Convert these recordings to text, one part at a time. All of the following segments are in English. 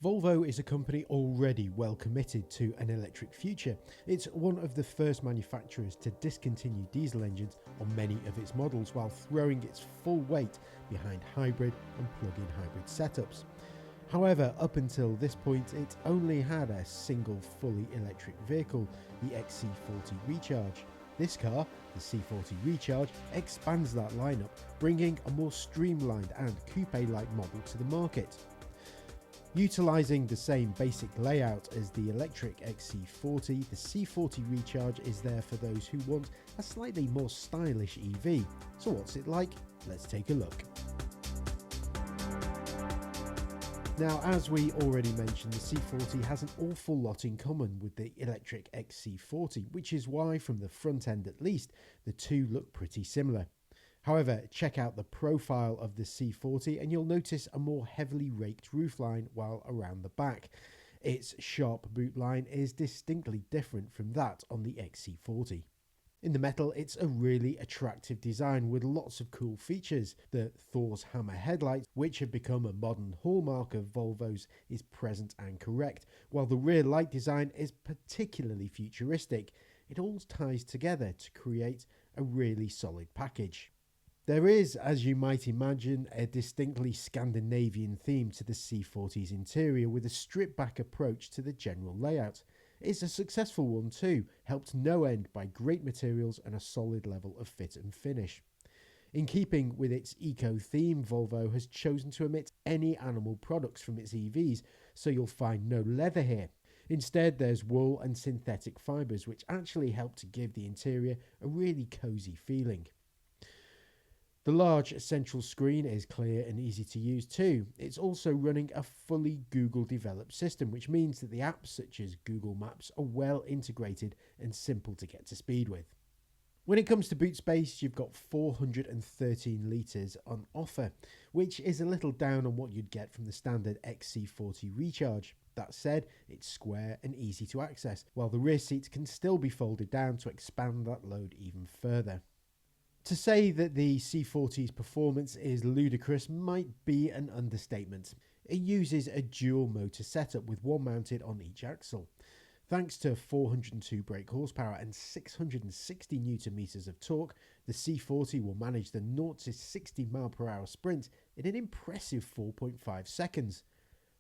Volvo is a company already well committed to an electric future. It's one of the first manufacturers to discontinue diesel engines on many of its models while throwing its full weight behind hybrid and plug-in hybrid setups. However, up until this point, it only had a single fully electric vehicle, the XC40 Recharge. This car, the C40 Recharge, expands that lineup, bringing a more streamlined and coupe-like model to the market. Utilising the same basic layout as the electric XC40, the C40 Recharge is there for those who want a slightly more stylish EV. So what's it like? Let's take a look. Now, as we already mentioned, the C40 has an awful lot in common with the electric XC40, which is why, from the front end at least, the two look pretty similar. However, check out the profile of the C40 and you'll notice a more heavily raked roofline while around the back. Its sharp boot line is distinctly different from that on the XC40. In the metal, it's a really attractive design with lots of cool features. The Thor's hammer headlight, which have become a modern hallmark of Volvo's, is present and correct, while the rear light design is particularly futuristic. It all ties together to create a really solid package. There is, as you might imagine, a distinctly Scandinavian theme to the C40's interior with a stripped-back approach to the general layout. It's a successful one too, helped no end by great materials and a solid level of fit and finish. In keeping with its eco theme, Volvo has chosen to omit any animal products from its EVs, so you'll find no leather here. Instead, there's wool and synthetic fibres, which actually help to give the interior a really cosy feeling. The large central screen is clear and easy to use too. It's also running a fully Google developed system, which means that the apps such as Google Maps are well integrated and simple to get to speed with. When it comes to boot space, you've got 413 litres on offer, which is a little down on what you'd get from the standard XC40 Recharge. That said, it's square and easy to access, while the rear seats can still be folded down to expand that load even further. To say that the C40's performance is ludicrous might be an understatement. It uses a dual motor setup with one mounted on each axle. Thanks to 402 brake horsepower and 660 Nm of torque, the C40 will manage the 0 to 60 mph sprint in an impressive 4.5 seconds.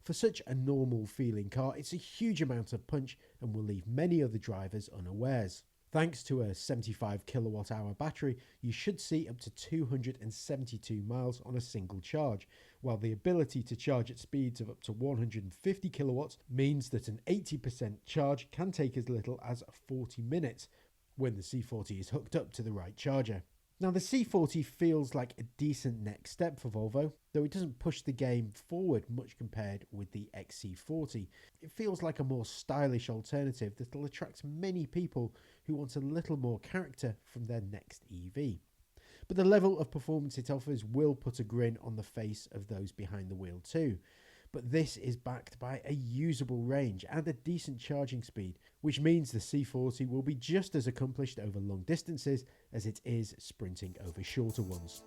For such a normal feeling car, it's a huge amount of punch and will leave many other drivers unawares. Thanks to a 75 kWh battery, you should see up to 272 miles on a single charge, while the ability to charge at speeds of up to 150 kilowatts means that an 80% charge can take as little as 40 minutes when the C40 is hooked up to the right charger. Now, the C40 feels like a decent next step for Volvo, though it doesn't push the game forward much compared with the XC40. It feels like a more stylish alternative that will attract many people who want a little more character from their next EV. But the level of performance it offers will put a grin on the face of those behind the wheel too. But this is backed by a usable range and a decent charging speed, which means the C40 will be just as accomplished over long distances as it is sprinting over shorter ones.